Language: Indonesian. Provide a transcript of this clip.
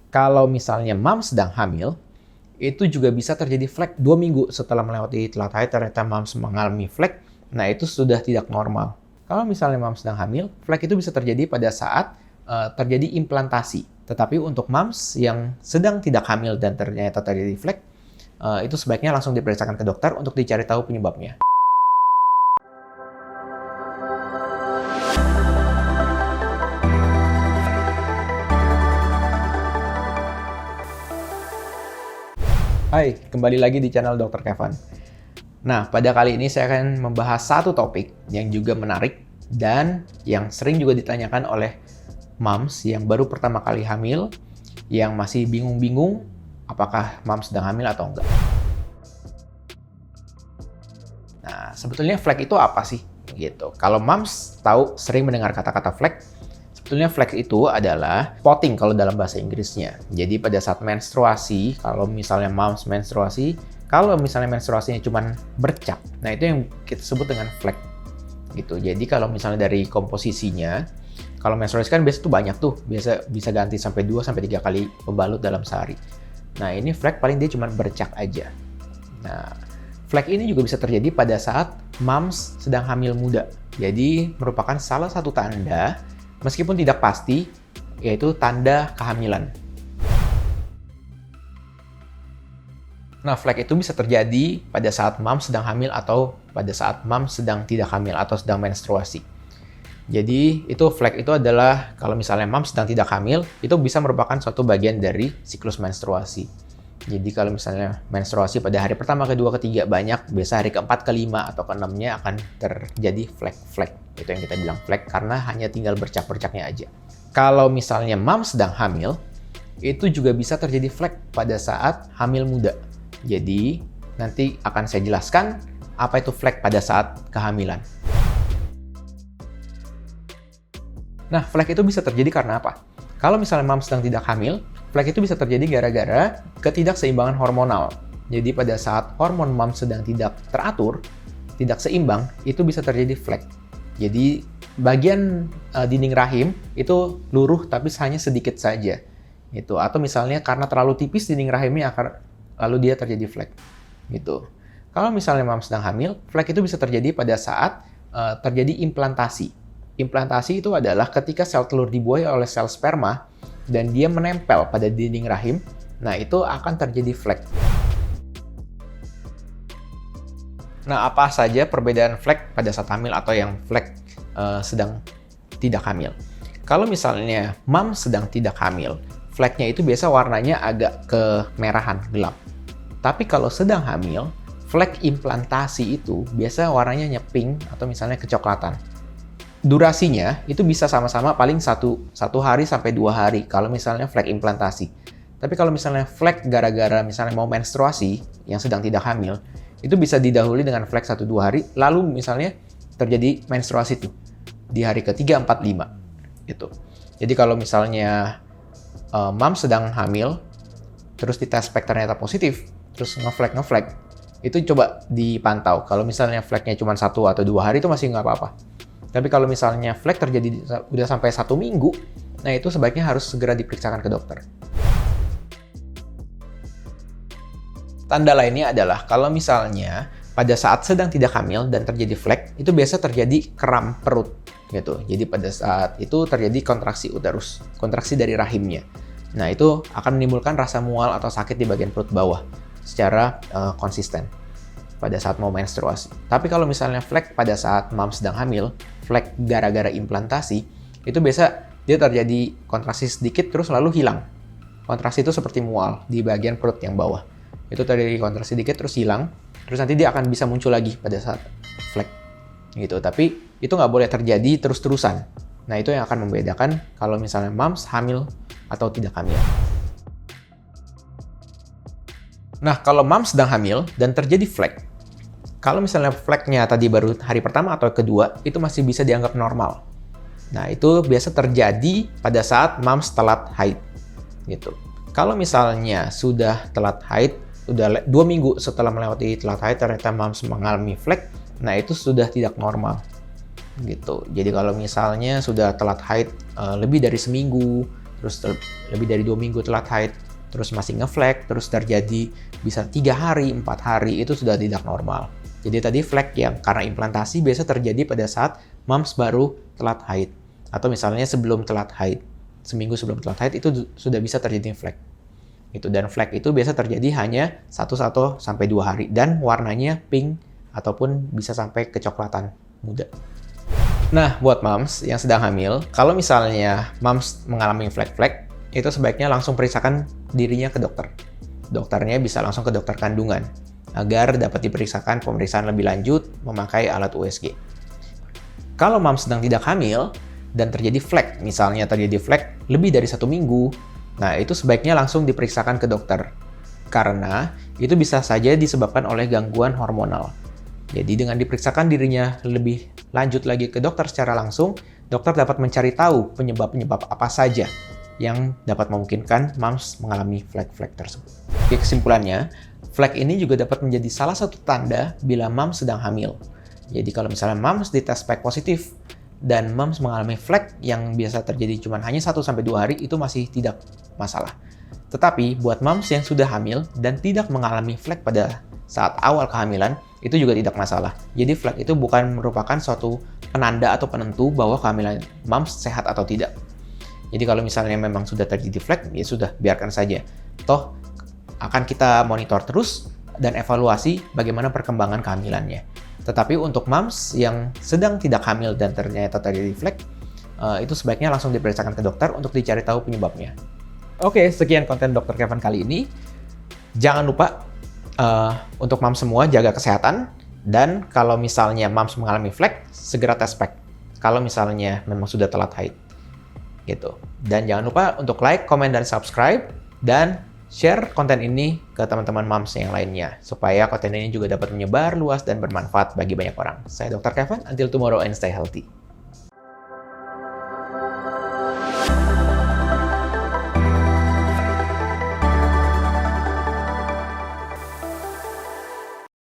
Kalau misalnya mom sedang hamil, itu juga bisa terjadi flek 2 minggu setelah melewati telat haid, ternyata moms mengalami flek, nah itu sudah tidak normal. Kalau misalnya moms sedang hamil, flek itu bisa terjadi pada saat terjadi implantasi. Tetapi untuk moms yang sedang tidak hamil dan ternyata terjadi flek, itu sebaiknya langsung diperiksakan ke dokter untuk dicari tahu penyebabnya. Hai, kembali lagi di channel Dr. Kevin. Nah, pada kali ini saya akan membahas satu topik yang juga menarik dan yang sering juga ditanyakan oleh moms yang baru pertama kali hamil, yang masih bingung-bingung apakah moms sedang hamil atau enggak. Nah, sebetulnya flek itu apa sih? Gitu. Kalau moms tahu sering mendengar kata-kata flek, sebetulnya flek itu adalah spotting kalau dalam bahasa Inggrisnya. Jadi pada saat menstruasi, kalau misalnya moms menstruasi, kalau misalnya menstruasinya cuma bercak, nah itu yang kita sebut dengan flek. Gitu. Jadi kalau misalnya dari komposisinya, kalau menstruasi kan biasa tuh banyak tuh, biasa bisa ganti sampai 2-3 kali pembalut dalam sehari. Nah ini flek paling dia cuma bercak aja. Nah, flek ini juga bisa terjadi pada saat moms sedang hamil muda. Jadi merupakan salah satu tanda, meskipun tidak pasti, yaitu tanda kehamilan. Nah, flek itu bisa terjadi pada saat moms sedang hamil atau pada saat moms sedang tidak hamil atau sedang menstruasi. Jadi, flek itu adalah kalau misalnya moms sedang tidak hamil, itu bisa merupakan suatu bagian dari siklus menstruasi. Jadi, kalau misalnya menstruasi pada hari pertama, kedua, ketiga banyak, biasa hari keempat, kelima, atau keenamnya akan terjadi flek-flek. Itu yang kita bilang flek karena hanya tinggal bercak-bercaknya aja. Kalau misalnya moms sedang hamil, itu juga bisa terjadi flek pada saat hamil muda. Jadi, nanti akan saya jelaskan apa itu flek pada saat kehamilan. Nah, flek itu bisa terjadi karena apa? Kalau misalnya moms sedang tidak hamil, flek itu bisa terjadi gara-gara ketidakseimbangan hormonal. Jadi, pada saat hormon moms sedang tidak teratur, tidak seimbang, itu bisa terjadi flek. Jadi, bagian dinding rahim itu luruh tapi hanya sedikit saja. Gitu. Atau misalnya karena terlalu tipis dinding rahimnya lalu dia terjadi flek. Gitu. Kalau misalnya moms sedang hamil, flek itu bisa terjadi pada saat terjadi implantasi. Implantasi itu adalah ketika sel telur dibuai oleh sel sperma dan dia menempel pada dinding rahim, nah itu akan terjadi flek. Nah, apa saja perbedaan flek pada saat hamil atau yang flek sedang tidak hamil? Kalau misalnya mom sedang tidak hamil, fleknya itu biasa warnanya agak kemerahan, gelap. Tapi kalau sedang hamil, flek implantasi itu biasa warnanya pink atau misalnya kecoklatan. Durasinya itu bisa sama-sama paling 1 hari sampai 2 hari kalau misalnya flek implantasi. Tapi kalau misalnya flek gara-gara misalnya mau menstruasi yang sedang tidak hamil, itu bisa didahului dengan flek 1-2 hari, lalu misalnya terjadi menstruasi tuh di hari ke-3, 4, 5 gitu. Jadi kalau misalnya mom sedang hamil, terus dites spek ternyata positif, terus ngeflek, itu coba dipantau. Kalau misalnya fleknya cuma 1 atau 2 hari itu masih nggak apa-apa. Tapi kalau misalnya flek terjadi udah sampai 1 minggu, nah itu sebaiknya harus segera diperiksakan ke dokter. Tanda lainnya adalah kalau misalnya pada saat sedang tidak hamil dan terjadi flek, itu biasa terjadi kram perut gitu. Jadi pada saat itu terjadi kontraksi uterus, kontraksi dari rahimnya. Nah, itu akan menimbulkan rasa mual atau sakit di bagian perut bawah secara konsisten pada saat mau menstruasi. Tapi kalau misalnya flek pada saat mom sedang hamil, flek gara-gara implantasi, itu biasa dia terjadi kontraksi sedikit terus lalu hilang. Kontraksi itu seperti mual di bagian perut yang bawah. Itu terjadi kontraksi sedikit terus hilang, terus nanti dia akan bisa muncul lagi pada saat flek. Gitu. Tapi itu nggak boleh terjadi terus-terusan. Nah, itu yang akan membedakan kalau misalnya moms hamil atau tidak hamil. Nah, kalau moms sedang hamil dan terjadi flek, kalau misalnya fleknya tadi baru hari pertama atau kedua, itu masih bisa dianggap normal. Nah, itu biasa terjadi pada saat moms telat haid. Gitu. Kalau misalnya sudah telat haid, sudah 2 minggu setelah melewati telat haid, ternyata moms mengalami flek, nah itu sudah tidak normal. Gitu. Jadi kalau misalnya sudah telat haid lebih dari seminggu, lebih dari 2 minggu telat haid, terus masih ngeflek, terus terjadi bisa 3 hari, 4 hari, itu sudah tidak normal. Jadi tadi flek yang karena implantasi biasa terjadi pada saat moms baru telat haid. Atau misalnya sebelum telat haid, seminggu sebelum telat haid itu sudah bisa terjadi flek. Dan flek itu biasa terjadi hanya 1-2 hari. Dan warnanya pink ataupun bisa sampai kecoklatan muda. Nah, buat moms yang sedang hamil, kalau misalnya moms mengalami flek-flek, itu sebaiknya langsung periksakan dirinya ke dokter. Dokternya bisa langsung ke dokter kandungan, agar dapat diperiksakan pemeriksaan lebih lanjut memakai alat USG. Kalau moms sedang tidak hamil, dan terjadi flek, misalnya terjadi flek lebih dari 1 minggu, nah itu sebaiknya langsung diperiksakan ke dokter. Karena itu bisa saja disebabkan oleh gangguan hormonal. Jadi dengan diperiksakan dirinya lebih lanjut lagi ke dokter secara langsung, dokter dapat mencari tahu penyebab-penyebab apa saja yang dapat memungkinkan moms mengalami flek-flek tersebut. Oke, kesimpulannya, flek ini juga dapat menjadi salah satu tanda bila moms sedang hamil. Jadi kalau misalnya moms dites spek positif dan moms mengalami flek yang biasa terjadi cuma hanya 1-2 hari, itu masih tidak masalah. Tetapi buat moms yang sudah hamil dan tidak mengalami flek pada saat awal kehamilan, itu juga tidak masalah. Jadi flek itu bukan merupakan suatu penanda atau penentu bahwa kehamilan moms sehat atau tidak. Jadi kalau misalnya memang sudah terjadi flek, ya sudah, biarkan saja. Toh akan kita monitor terus dan evaluasi bagaimana perkembangan kehamilannya. Tetapi untuk moms yang sedang tidak hamil dan ternyata terjadi flek, itu sebaiknya langsung diperiksakan ke dokter untuk dicari tahu penyebabnya. Oke, sekian konten Dr. Kevin kali ini. Jangan lupa untuk moms semua jaga kesehatan, dan kalau misalnya moms mengalami flek, segera tes spek. Kalau misalnya memang sudah telat haid. Gitu. Dan jangan lupa untuk like, comment, dan subscribe, dan share konten ini ke teman-teman moms yang lainnya, supaya konten ini juga dapat menyebar luas dan bermanfaat bagi banyak orang. Saya Dr. Kevin, until tomorrow and stay healthy.